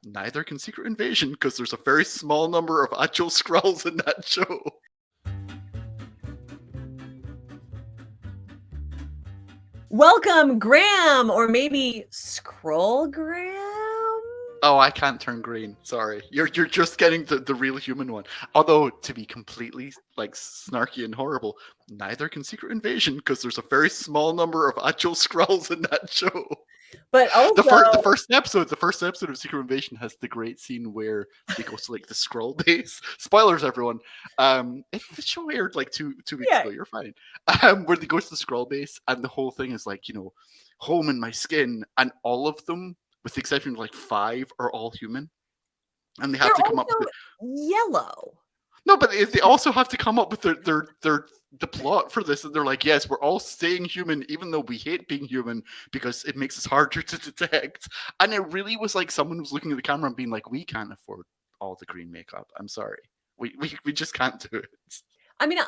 neither can Secret Invasion because there's a very small number of actual Skrulls in that show. Welcome, Graeme, or maybe Skrull Graeme? Oh, I can't turn green. Sorry. You're just getting the real human one. Although, to be completely snarky and horrible, neither can Secret Invasion because there's a very small number of actual Skrulls in that show. But also, the first episode of Secret Invasion has the great scene where they go to the Skrull base. Spoilers, everyone. The show aired two weeks ago. You're fine. Where they go to the Skrull base and the whole thing is home in my skin, and all of them, with the exception of 5, are all human, and they have to come up with yellow. No, but they also have to come up with the plot for this, and they're like, yes, we're all staying human, even though we hate being human because it makes us harder to detect. And it really was like someone was looking at the camera and being like, we can't afford all the green makeup. I'm sorry, we just can't do it. I mean,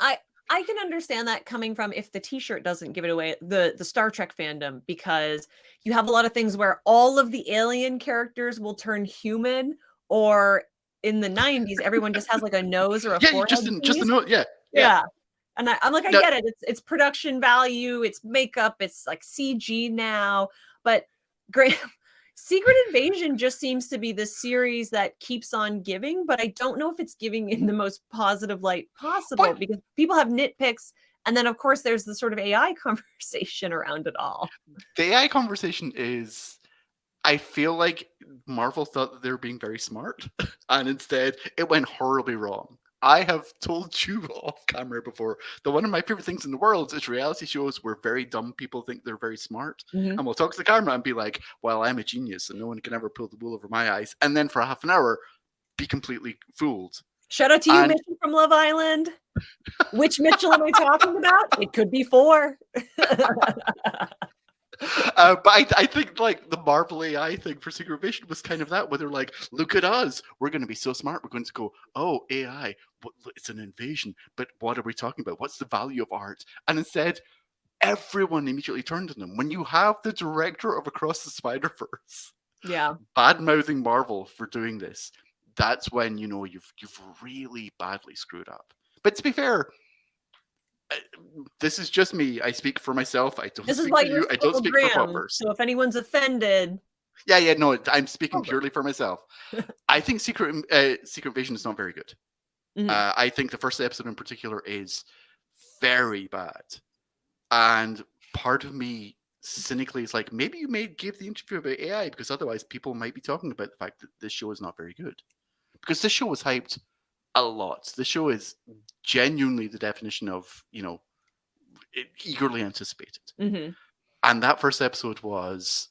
I can understand that coming from, if the t-shirt doesn't give it away, the Star Trek fandom, because you have a lot of things where all of the alien characters will turn human, or in the 90s, everyone just has a nose or a forehead. Just a nose. Yeah. And I'm like, I get it. It's production value. It's makeup. It's CG now. But great. Secret Invasion just seems to be the series that keeps on giving, but I don't know if it's giving in the most positive light possible, because people have nitpicks. And then, of course, there's the sort of AI conversation around it all. The AI conversation is, I feel like Marvel thought that they were being very smart, and instead it went horribly wrong. I have told you off camera before that one of my favorite things in the world is reality shows where very dumb people think they're very smart. And we'll talk to the camera and be like, well, I'm a genius and no one can ever pull the wool over my eyes. And then for half an hour, be completely fooled. Shout out to you, Mitchell from Love Island. Which Mitchell am I talking about? It could be 4. But I think the Marvel AI thing for Secret Invasion was kind of that, where they're like, look at us, we're going to be so smart, we're going to go, oh, AI, it's an invasion, but what are we talking about? What's the value of art? And instead, everyone immediately turned on them. When you have the director of Across the Spider-Verse bad-mouthing Marvel for doing this, that's when you've really badly screwed up. But to be fair, this is just me. I speak for myself. I don't speak for you. I don't speak for Popverse. So if anyone's offended, no, I'm speaking purely for myself. I think Secret Invasion is not very good. I think the first episode in particular is very bad, and part of me cynically is like, maybe you may give the interview about AI, because otherwise people might be talking about the fact that this show is not very good, because this show was hyped a lot. The show is genuinely the definition of, eagerly anticipated. And that first episode was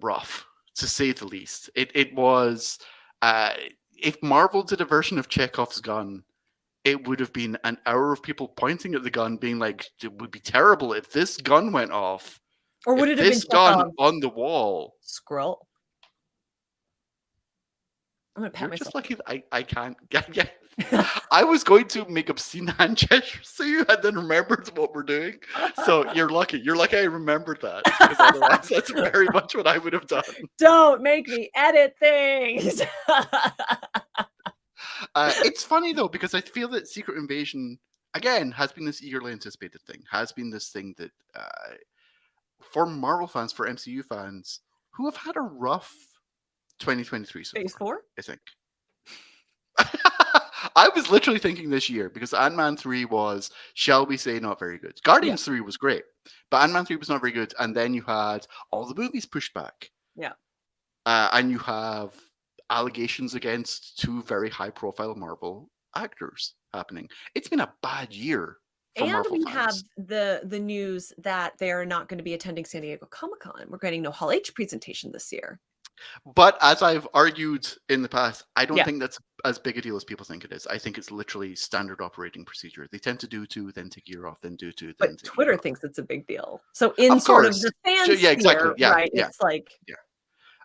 rough, to say the least. It was, if Marvel did a version of Chekhov's gun, it would have been an hour of people pointing at the gun being like, it would be terrible if this gun went off. Or would it have this gun on the wall? Skrull. I'm gonna pat You're myself. just lucky that I can't get. I was going to make obscene hand gestures to you and then remembered what we're doing. So you're lucky. You're lucky I remembered that, because otherwise that's very much what I would have done. Don't make me edit things. It's funny though, because I feel that Secret Invasion again has been this eagerly anticipated thing. Has been this thing that for Marvel fans, for MCU fans who have had a rough 2023 so Phase 4, I think. I was literally thinking this year, because Ant-Man 3 was, shall we say, not very good. Guardians 3 was great, but Ant-Man 3 was not very good. And then you had all the movies pushed back. Yeah. And you have allegations against 2 very high-profile Marvel actors happening. It's been a bad year. And we have the news that they're not going to be attending San Diego Comic-Con. We're getting no Hall H presentation this year. But as I've argued in the past, I don't think that's as big a deal as people think it is. I think it's literally standard operating procedure. They tend to do 2, then take a year off, then do 2. But Twitter thinks it's a big deal. So in sort of the fans exactly. Right? It's like...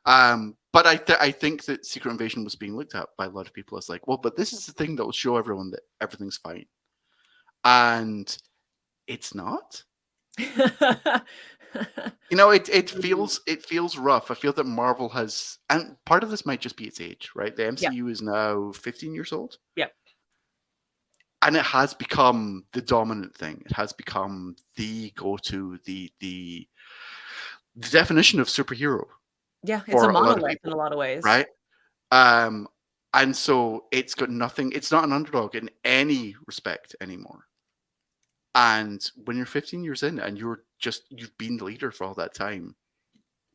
But I think that Secret Invasion was being looked at by a lot of people as like, well, but this is the thing that will show everyone that everything's fine. And it's not. It feels rough. I feel that Marvel has, and part of this might just be its age, right? The MCU is now 15 years old. Yep. And it has become the dominant thing. It has become the go-to, the definition of superhero. Yeah, it's a monolith in a lot of ways. Right? And so it's got nothing, it's not an underdog in any respect anymore. And when you're 15 years in and you've been the leader for all that time,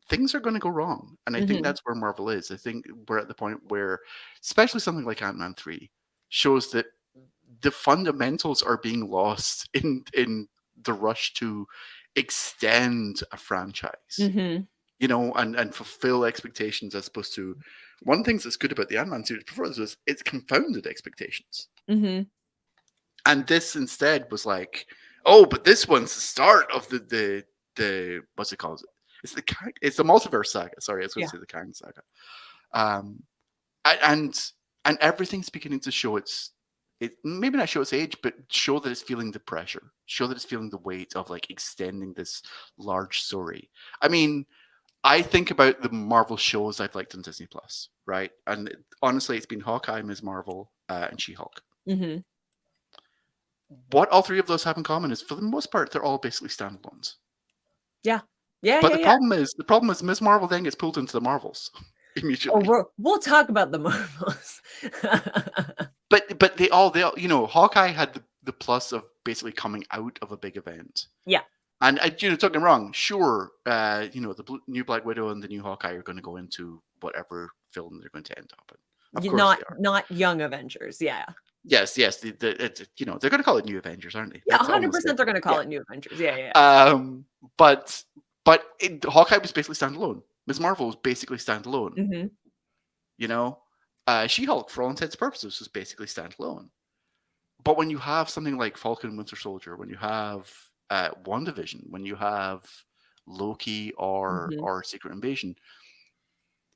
things are going to go wrong. And I think that's where Marvel is. I think we're at the point where, especially something like Ant-Man 3, shows that the fundamentals are being lost in the rush to extend a franchise. And fulfill expectations, as opposed to one of the things that's good about the Ant-Man series before this was it's confounded expectations. And this instead was like, oh, but this one's the start of the what's it called? It's the multiverse saga. Sorry, I was going to say the Kang saga. And everything's beginning to show maybe not show its age, but show that it's feeling the pressure, show that it's feeling the weight of like extending this large story. I mean, I think about the Marvel shows I've liked on Disney Plus, right? And honestly, it's been Hawkeye, Ms. Marvel, and She-Hulk. What all three of those have in common is, for the most part, they're all basically standalones. Yeah. But the problem is Ms. Marvel then gets pulled into the Marvels immediately. Oh, we'll talk about the Marvels. But they all, Hawkeye had the plus of basically coming out of a big event. Yeah. And don't get me wrong, sure, the new Black Widow and the new Hawkeye are going to go into whatever film they're going to end up in. Of course they are. Not Young Avengers, yeah. Yes. They're going to call it New Avengers, aren't they? Yeah, 100% they're going to call it New Avengers. Yeah. But Hawkeye was basically standalone. Ms. Marvel was basically standalone. She-Hulk, for all intents and purposes, was basically standalone. But when you have something like Falcon and Winter Soldier, when you have WandaVision, when you have Loki or Secret Invasion,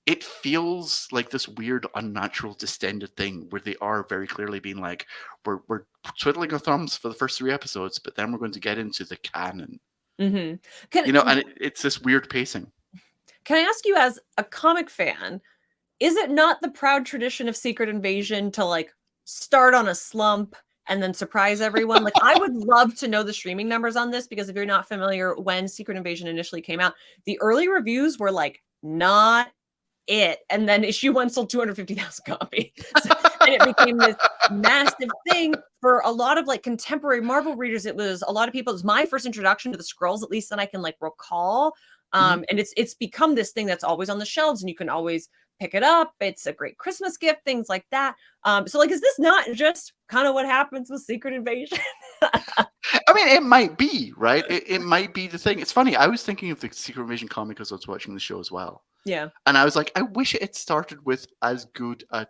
it feels like this weird, unnatural, distended thing where they are very clearly being like, we're twiddling our thumbs for the first 3 episodes, but then we're going to get into the canon. And it's this weird pacing. Can I ask you, as a comic fan, is it not the proud tradition of Secret Invasion to like start on a slump and then surprise everyone? Like, I would love to know the streaming numbers on this, because if you're not familiar, when Secret Invasion initially came out, the early reviews were like not it, and then issue 1 sold 250,000 copies, and it became this massive thing for a lot of like contemporary Marvel readers. It was a lot of people. It was my first introduction to the Skrulls, at least that I can like recall. And it's become this thing that's always on the shelves, and you can always pick it up. It's a great Christmas gift, things like that. So like, is this not just kind of what happens with Secret Invasion? I mean, it might be, right? It might be the thing. It's funny. I was thinking of the Secret Invasion comic as I was watching the show as well. Yeah. And I was like, I wish it had started with as good a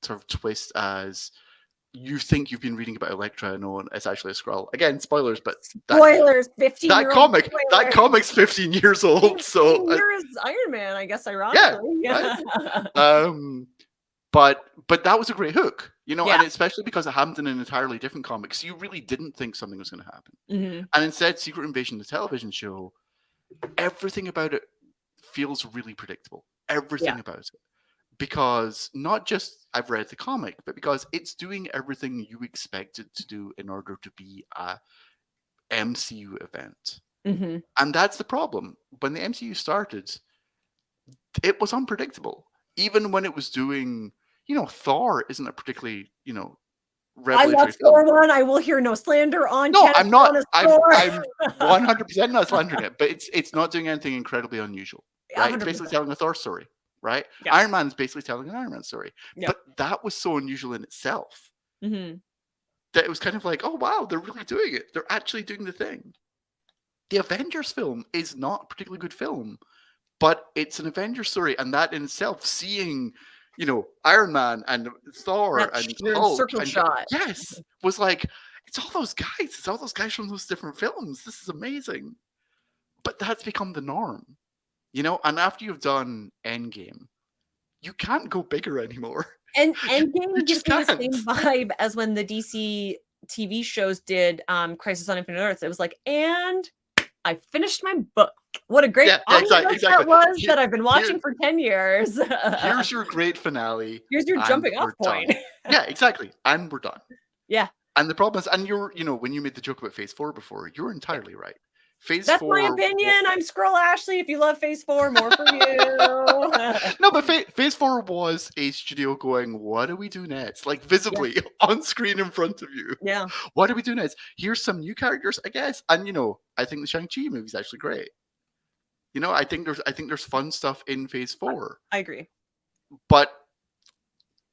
sort of twist as you think you've been reading about Elektra. No, it's actually a Skrull. Again, spoilers, but spoilers. 15-year-old that comic's 15 years old. So years Iron Man, I guess, ironically. Yeah. Right? But that was a great hook, and especially because it happened in an entirely different comic, so you really didn't think something was going to happen. And instead, Secret Invasion, the television show, everything about it feels really predictable. Everything about it. Because not just I've read the comic, but because it's doing everything you expect it to do in order to be a MCU event. And that's the problem. When the MCU started, it was unpredictable. Even when it was doing, Thor isn't a particularly, revelatory I love Thor one. I will hear no slander on. No, I'm not. I'm 100% not slandering it, but it's not doing anything incredibly unusual. Right? 100%. It's basically telling a Thor story. Right? Yeah. Iron Man is basically telling an Iron Man story. Yeah. But that was so unusual in itself that it was kind of like, oh, wow, they're really doing it. They're actually doing the thing. The Avengers film is not a particularly good film, but it's an Avengers story. And that in itself, seeing, Iron Man and Thor and Hulk. Circle shot. Yes. Was like, it's all those guys. It's all those guys from those different films. This is amazing. But that's become the norm. And after you've done Endgame, you can't go bigger anymore. And Endgame gives me the same vibe as when the DC TV shows did Crisis on Infinite Earths. It was like, and I finished my book. What a great Yeah, omnibus exactly. that was Here, that I've been watching here, for 10 years. here's your great finale, Here's your and jumping off we're point. done. Yeah, exactly, and we're done. Yeah. And the problem is, and when you made the joke about Phase 4 before, you're entirely right. Phase That's my 4, opinion. I'm Scroll Ashley. If you love Phase 4, more for you. no, but Phase 4 was a studio going, what do we do next? Like visibly on screen in front of you. Yeah. What do we do next? Here's some new characters, I guess. And I think the Shang-Chi movie is actually great. I think there's fun stuff in Phase 4. I agree. But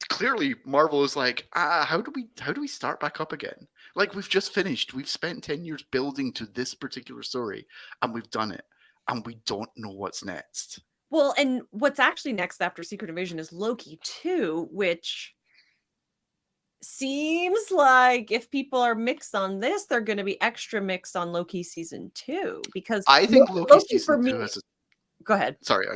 clearly Marvel is like, how do we start back up again? Like, we've just finished. We've spent 10 years building to this particular story, and we've done it. And we don't know what's next. Well, and what's actually next after Secret Invasion is Loki 2, which seems like if people are mixed on this, they're going to be extra mixed on Loki season 2, because I think Loki season 2 has a... Go ahead. Sorry,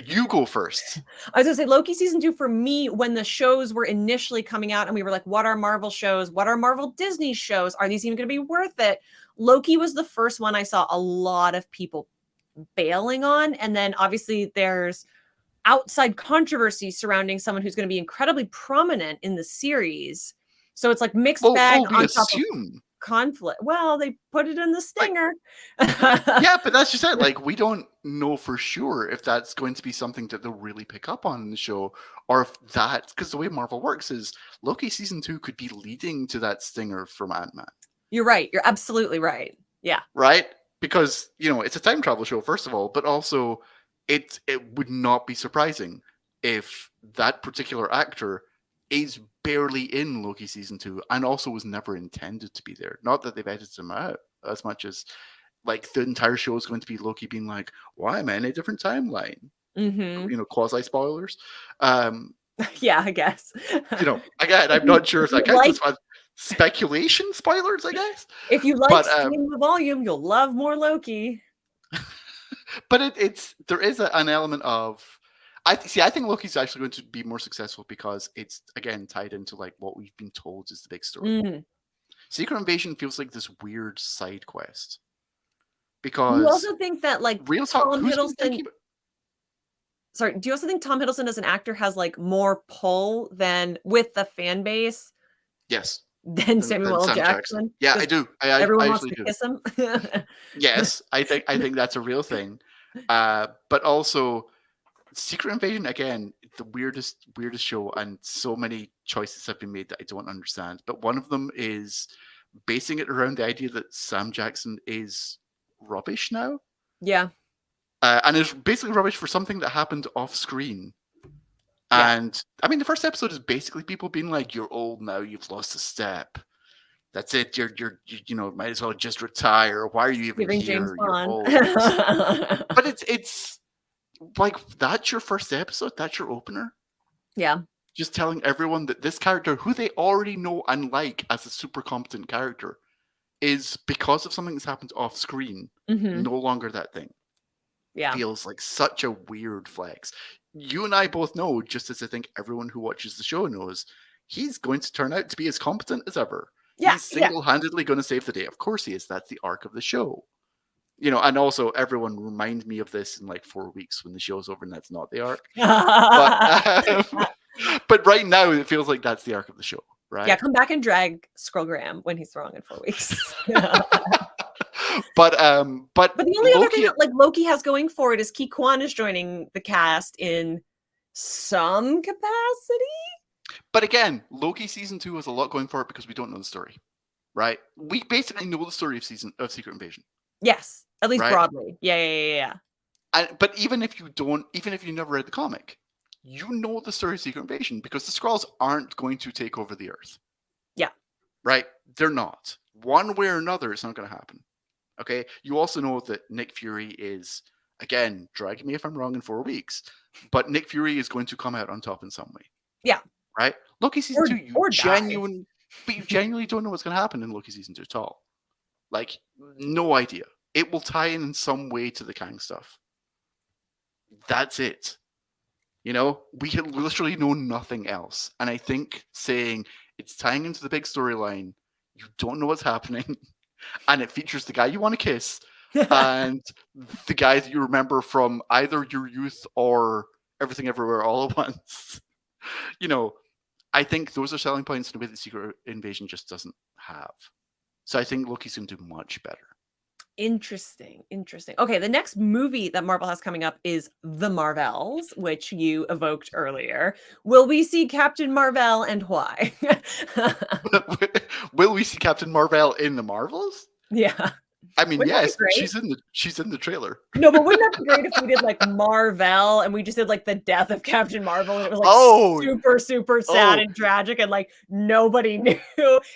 you go first. I was going to say Loki season 2 for me, when the shows were initially coming out and we were like, what are Marvel shows? What are Marvel Disney shows? Are these even going to be worth it? Loki was the first one I saw a lot of people bailing on. And then obviously there's outside controversy surrounding someone who's going to be incredibly prominent in the series. So it's like mixed bag on top of conflict. Well, they put it in the stinger. Yeah, but that's just it. Like, we don't know for sure if that's going to be something that they'll really pick up on in the show, or if that, because the way Marvel works is Loki season 2 could be leading to that stinger from Ant-Man. You're right. You're absolutely right. Yeah. Right? Because, it's a time travel show, first of all, but also it would not be surprising if that particular actor is barely in Loki season 2 and also was never intended to be there. Not that they've edited him out as much as, like, the entire show is going to be Loki being like, why am I in a different timeline? Mm-hmm. Quasi spoilers. Yeah, I guess. Again, I'm not sure if that counts as speculation spoilers, I guess. If you like Steam the Volume, you'll love more Loki. But there is an element of, I think Loki's actually going to be more successful because it's, again, tied into like what we've been told is the big story. Mm. Secret Invasion feels like this weird side quest. Because you also think that like real talk, Tom Hiddleston. Sorry, do you also think Tom Hiddleston as an actor has like more pull than with the fan base? Yes. Than Samuel L. Jackson? Yeah, I do. Everyone I wants to kiss him. Yes, I think that's a real thing. But also, Secret Invasion, again, the weirdest show, and so many choices have been made that I don't understand. But one of them is basing it around the idea that Sam Jackson is rubbish now. Yeah. And is basically rubbish for something that happened off screen. Yeah. And I mean, the first episode is basically people being like, "You're old now. You've lost a step. That's it. You might as well just retire. Why are you even Giving here? James You're Bond." old." But it's like, that's your first episode. That's your opener. Yeah. Just telling everyone that this character, who they already know and like as a super competent character, is, because of something that's happened off screen, no longer that thing. Yeah. Feels like such a weird flex. You and I both know, just as I think everyone who watches the show knows, he's going to turn out to be as competent as ever. Yeah, he's single-handedly going to save the day. Of course he is. That's the arc of the show. And also everyone remind me of this in like 4 weeks when the show's over and that's not the arc. But right now it feels like that's the arc of the show, right? Yeah, come back and drag Scroll Graham when he's wrong in 4 weeks. But the only other thing that like Loki has going for it is Ki Kwan is joining the cast in some capacity. But again, Loki season 2 has a lot going for it because we don't know the story, right? We basically know the story of Secret Invasion. Yes, at least broadly. Yeah. But even if you never read the comic, you know the story of Secret Invasion because the Skrulls aren't going to take over the Earth. Yeah. Right? They're not. One way or another, it's not going to happen. Okay? You also know that Nick Fury is, again, drag me if I'm wrong in 4 weeks, but Nick Fury is going to come out on top in some way. Yeah. Right? Loki season 2, you genuinely don't know what's going to happen in Loki season 2 at all. Like, no idea. It will tie in some way to the Kang stuff. That's it. We literally know nothing else. And I think saying it's tying into the big storyline, you don't know what's happening, and it features the guy you want to kiss, and the guy that you remember from either your youth or Everything Everywhere All at Once. You know, I think those are selling points in a way that Secret Invasion just doesn't have. So I think Loki's going to do much better. Interesting. Okay, the next movie that Marvel has coming up is The Marvels, which you evoked earlier. Will we see Captain Marvel, and why? Will we see Captain Marvel in the Marvels? Yeah. I mean, Wouldn't that be yes, great? she's in the trailer. No, but wouldn't that be great if we did like Marvel and we just did like the death of Captain Marvel and it was like Oh, super sad and tragic and like nobody knew.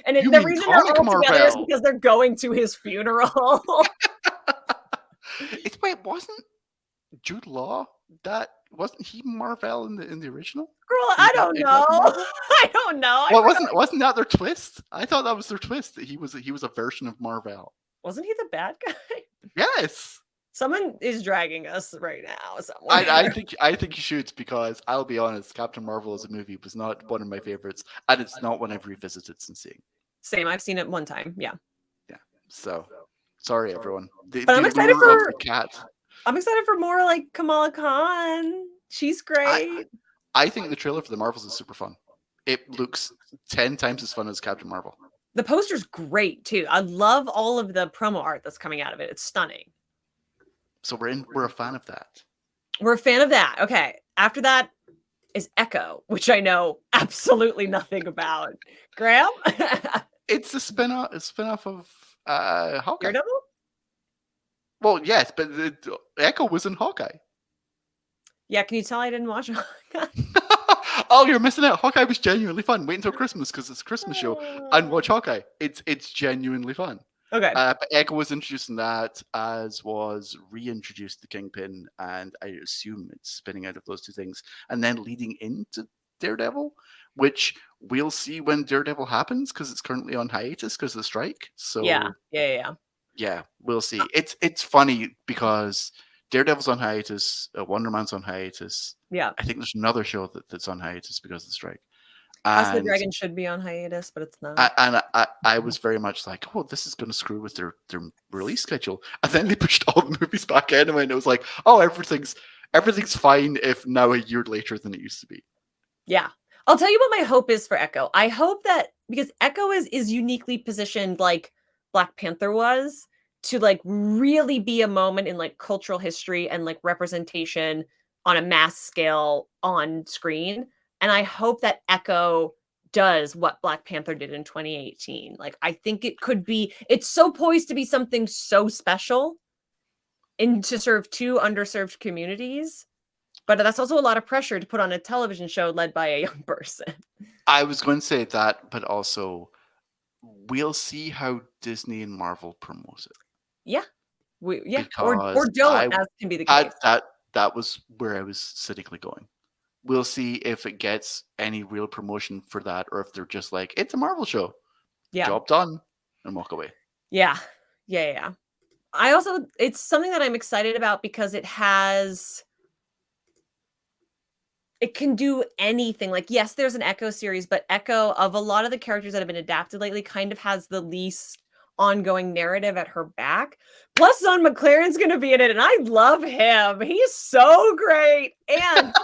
And you the mean reason they're comic all together is Marvel? because they're going to his funeral. Wait, wasn't Jude Law wasn't he Marvel in the original? Girl, I don't In know. Captain Marvel? I don't know. Well, wasn't that their twist? I thought that was their twist, that he was a version of Marvel. Wasn't he the bad guy? Yes. Someone is dragging us right now somewhere. I think you should, because I'll be honest, Captain Marvel as a movie was not one of my favorites, and it's not one I've revisited since seeing. Same, I've seen it one time. Yeah. Yeah. So sorry everyone. But I'm excited lure of for the cat. I'm excited for more like Kamala Khan. She's great. I think the trailer for the Marvels is super fun. It looks 10 times as fun as Captain Marvel. The poster's great too. I love all of the promo art that's coming out of it. It's stunning. So we're a fan of that. We're a fan of that. Okay. After that is Echo, which I know absolutely nothing about. Graeme? It's a spin-off of Hawkeye. Daredevil? Well, yes, but Echo was in Hawkeye. Yeah, can you tell I didn't watch Hawkeye? Oh, you're missing out. Hawkeye was genuinely fun. Wait until Christmas, because it's a Christmas show, and watch Hawkeye. It's genuinely fun. Okay. But Echo was introduced in that, as was reintroduced the Kingpin, and I assume it's spinning out of those two things, and then leading into Daredevil, which we'll see when Daredevil happens, because it's currently on hiatus because of the strike. So yeah, we'll see. It's funny because Daredevil's on hiatus, Wonder Man's on hiatus. Yeah, I think there's another show that's on hiatus because of the strike. House of the Dragon should be on hiatus, but it's not. I was very much like, oh, this is going to screw with their release schedule. And then they pushed all the movies back anyway, and it was like, oh, everything's fine if now a year later than it used to be. Yeah. I'll tell you what my hope is for Echo. I hope that, because Echo is uniquely positioned like Black Panther was, to like really be a moment in like cultural history and like representation on a mass scale on screen. And I hope that Echo does what Black Panther did in 2018. Like, I think it's so poised to be something so special and to serve two underserved communities. But that's also a lot of pressure to put on a television show led by a young person. I was going to say that, but also we'll see how Disney and Marvel promote it. Yeah. Or don't, as can be the case. That was where I was cynically going. We'll see if it gets any real promotion for that, or if they're just like, it's a Marvel show. Yeah. Job done, and walk away. Yeah. It's something that I'm excited about because it can do anything. Like, yes, there's an Echo series, but Echo, of a lot of the characters that have been adapted lately, kind of has the least ongoing narrative at her back. Plus, Zon McLaren's going to be in it, and I love him. He's so great. And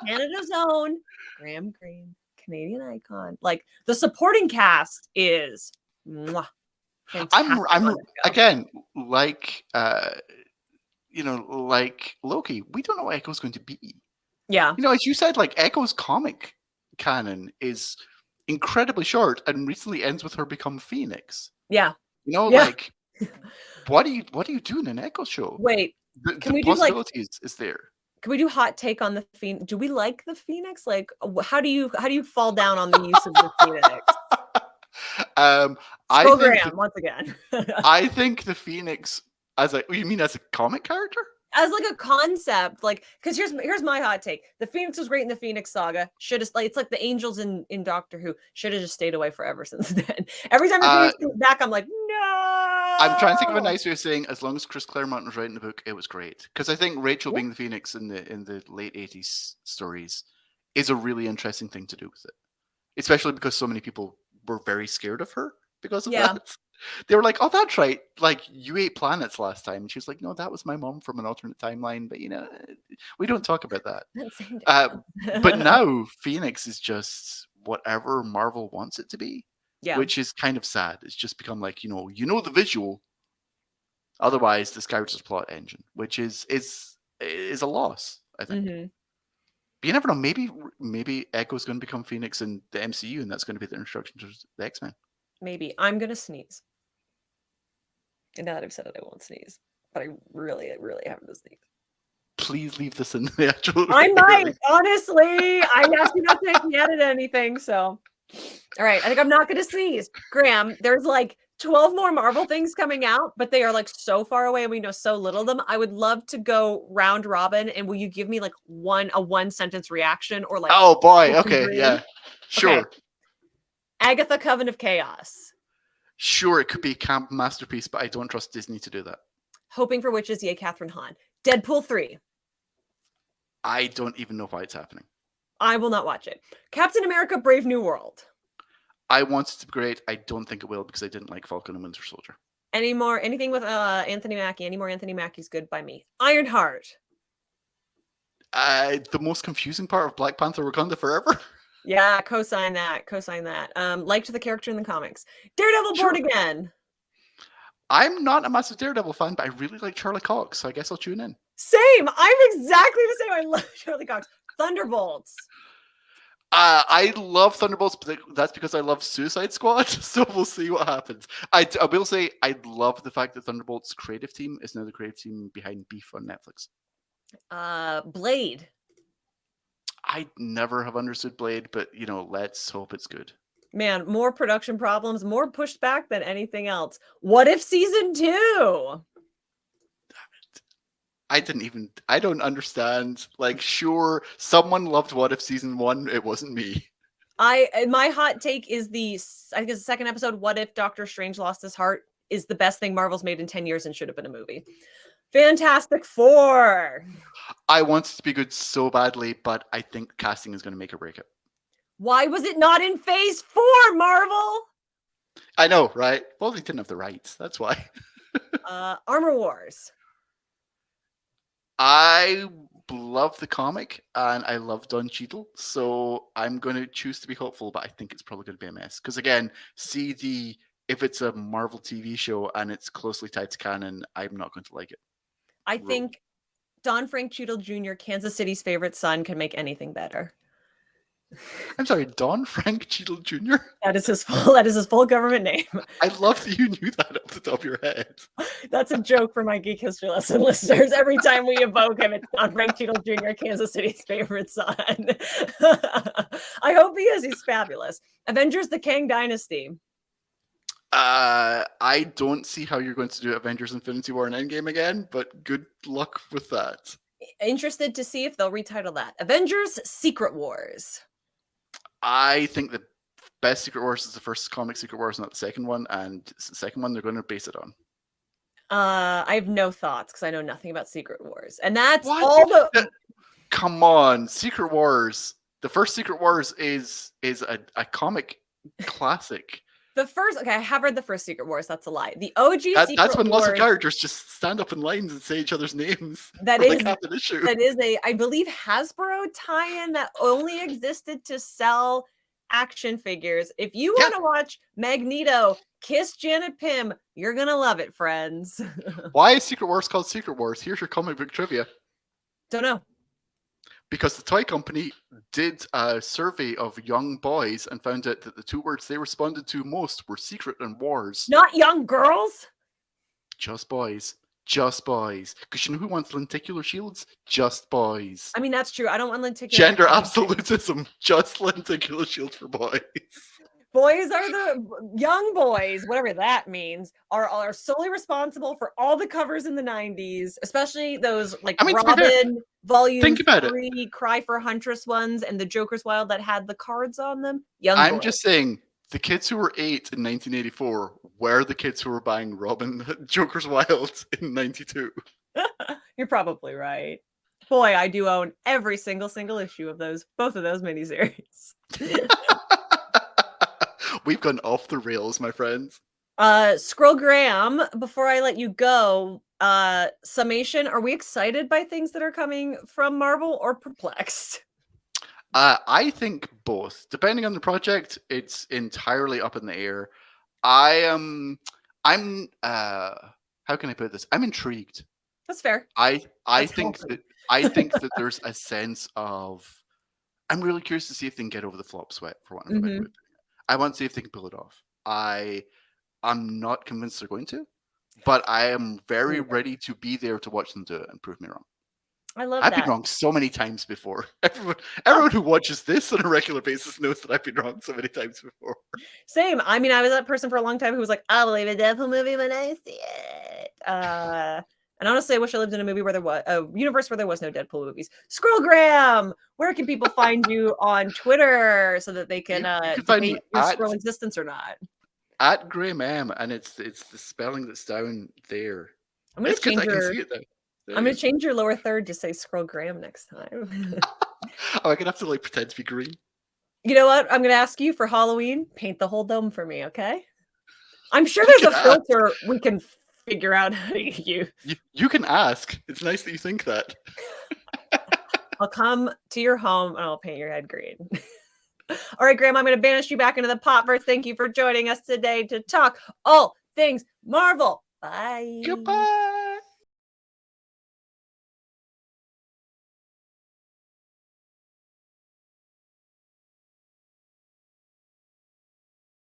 Canada's own Graeme Greene, Canadian icon. Like, the supporting cast is fantastic. I'm again, like like Loki, we don't know what Echo's going to be. Yeah. As you said, like, Echo's comic canon is incredibly short and recently ends with her become Phoenix. Yeah. Like, what do you do in an Echo show? Wait, can we possibilities do is there? Can we do hot take on the Phoenix? Do we like the Phoenix? Like, how do you fall down on the use of the Phoenix? Once again. I think the Phoenix you mean as a comic character? As like a concept, like, because here's my hot take. The Phoenix was great in the Phoenix saga. Should have, like, it's like the angels in Doctor Who. Should have just stayed away forever since then. Every time the Phoenix comes back, I'm like, no. I'm trying to think of a nice way of saying, as long as Chris Claremont was writing the book, it was great. Because I think Rachel being the Phoenix in the late 80s stories is a really interesting thing to do with it. Especially because so many people were very scared of her because of that. They were like, "Oh, that's right. Like, you ate planets last time." And she was like, "No, that was my mom from an alternate timeline. But we don't talk about that." Same But difference. now Phoenix is just whatever Marvel wants it to be, Yeah. which is kind of sad. It's just become like, the visual. Otherwise, this character's plot engine, which is a loss, I think. hmm But you never know. Maybe Echo's going to become Phoenix in the MCU, and that's going to be the introduction to the X-Men. Maybe. I'm gonna sneeze. And now that I've said it, I won't sneeze. But I really, really have to sneeze. Please leave this in the actual. I might, honestly. I asked you not to make me edit anything, so. All right, I think I'm not gonna sneeze. Graeme, there's like 12 more Marvel things coming out, but they are like so far away and we know so little of them. I would love to go round robin, and will you give me like a one sentence reaction or like Oh boy, okay, yeah. Sure. Okay. Agatha Coven of Chaos. Sure, it could be a camp masterpiece, but I don't trust Disney to do that. Hoping for Witches, yay, Catherine Hahn. Deadpool 3. I don't even know why it's happening. I will not watch it. Captain America Brave New World. I want it to be great. I don't think it will because I didn't like Falcon and Winter Soldier. Anything with Anthony Mackie. Any more Anthony Mackie's good by me. Ironheart. The most confusing part of Black Panther Wakanda Forever. Yeah, co-sign that. Liked the character in the comics. Daredevil Born Again. I'm not a massive Daredevil fan, but I really like Charlie Cox, so I guess I'll tune in. Same. I'm exactly the same. I love Charlie Cox. Thunderbolts. I love Thunderbolts, but that's because I love Suicide Squad, so we'll see what happens. I will say I love the fact that Thunderbolts' creative team is now the creative team behind Beef on Netflix. Blade. I never have understood Blade, but let's hope it's good. Man, more production problems, more pushed back than anything else. What If Season 2? I don't understand. Like, sure, someone loved What If Season 1. It wasn't me. My hot take is I think it's the second episode, What If Doctor Strange Lost His Heart, is the best thing Marvel's made in 10 years and should have been a movie. Fantastic Four. I want it to be good so badly, but I think casting is going to make or break it. Why was it not in Phase 4, Marvel? I know, right? Well, they didn't have the rights. That's why. Armor Wars. I love the comic and I love Don Cheadle, so I'm going to choose to be hopeful, but I think it's probably going to be a mess. Because again, if it's a Marvel TV show and it's closely tied to canon, I'm not going to like it. I think Don Frank Cheadle Jr., Kansas City's favorite son, can make anything better. I'm sorry, Don Frank Cheadle Jr.? That is his full government name. I love that you knew that off the top of your head. That's a joke for my Geek History Lesson listeners. Every time we evoke him, it's Don Frank Cheadle Jr., Kansas City's favorite son. I hope he is. He's fabulous. Avengers: The Kang Dynasty. I don't see how you're going to do Avengers: Infinity War and Endgame again, but good luck with that. Interested to see if they'll retitle that. Avengers: Secret Wars. I think the best Secret Wars is the first comic Secret Wars, not the second one, and it's the second one they're going to base it on. I have no thoughts because I know nothing about Secret Wars, and that's all the. Come on, Secret Wars. The first Secret Wars is a comic classic. I have read the first Secret Wars. That's a lie. The OG that's when lots of characters just stand up in lines and say each other's names. That is I believe Hasbro tie-in that only existed to sell action figures. If you want to watch Magneto kiss Janet Pym, you're gonna love it, friends. Why is Secret Wars called Secret Wars? Here's your comic book trivia. Don't know. Because the toy company did a survey of young boys and found out that the two words they responded to most were secret and wars. Not young girls? Just boys. Just boys. Because you know who wants lenticular shields? Just boys. I mean, that's true. I don't want lenticular. Gender absolutism. Just lenticular shields for boys. Boys are the young boys, whatever that means, are solely responsible for all the covers in the 90s, especially those Robin Volume 3 Cry for Huntress ones and the Joker's Wild that had the cards on them. I'm just saying, the kids who were 8 in 1984 were the kids who were buying Robin Joker's Wild in 92. You're probably right. Boy, I do own every single issue of both of those miniseries. We've gone off the rails, my friends. Scroll Graham, before I let you go, summation, are we excited by things that are coming from Marvel or perplexed? I think both. Depending on the project, it's entirely up in the air. I'm how can I put this? I'm intrigued. That's fair. I That's think healthy. that there's a sense of I'm really curious to see if they can get over the flop sweat, for want of a better way of putting it. I want to see if they can pull it off. I'm not convinced they're going to, but I am very ready to be there to watch them do it and prove me wrong. I love I've that. been wrong so many times before. Everyone who watches this on a regular basis knows that I've been wrong so many times before. Same. I mean, I was that person for a long time who was like, I'll believe a Deadpool movie when I see it. And honestly, I wish I lived in a movie where there was a universe where there was no Deadpool movies. Scroll Graham, where can people find you on Twitter so that they can You can find me debate your scroll existence or not? At Graeme M, and it's the spelling that's down there. I'm gonna change your. See it now. I'm gonna change your lower third to say Scroll Graham next time. Oh, I'm gonna have to like pretend to be green. You know what? I'm gonna ask you for Halloween. Paint the whole dome for me, okay? I'm sure there's a filter we can figure out how to use. You can ask. It's nice that you think that. I'll come to your home and I'll paint your head green. All right, Graham, I'm going to banish you back into the Popverse. Thank you for joining us today to talk all things Marvel. Bye. Goodbye.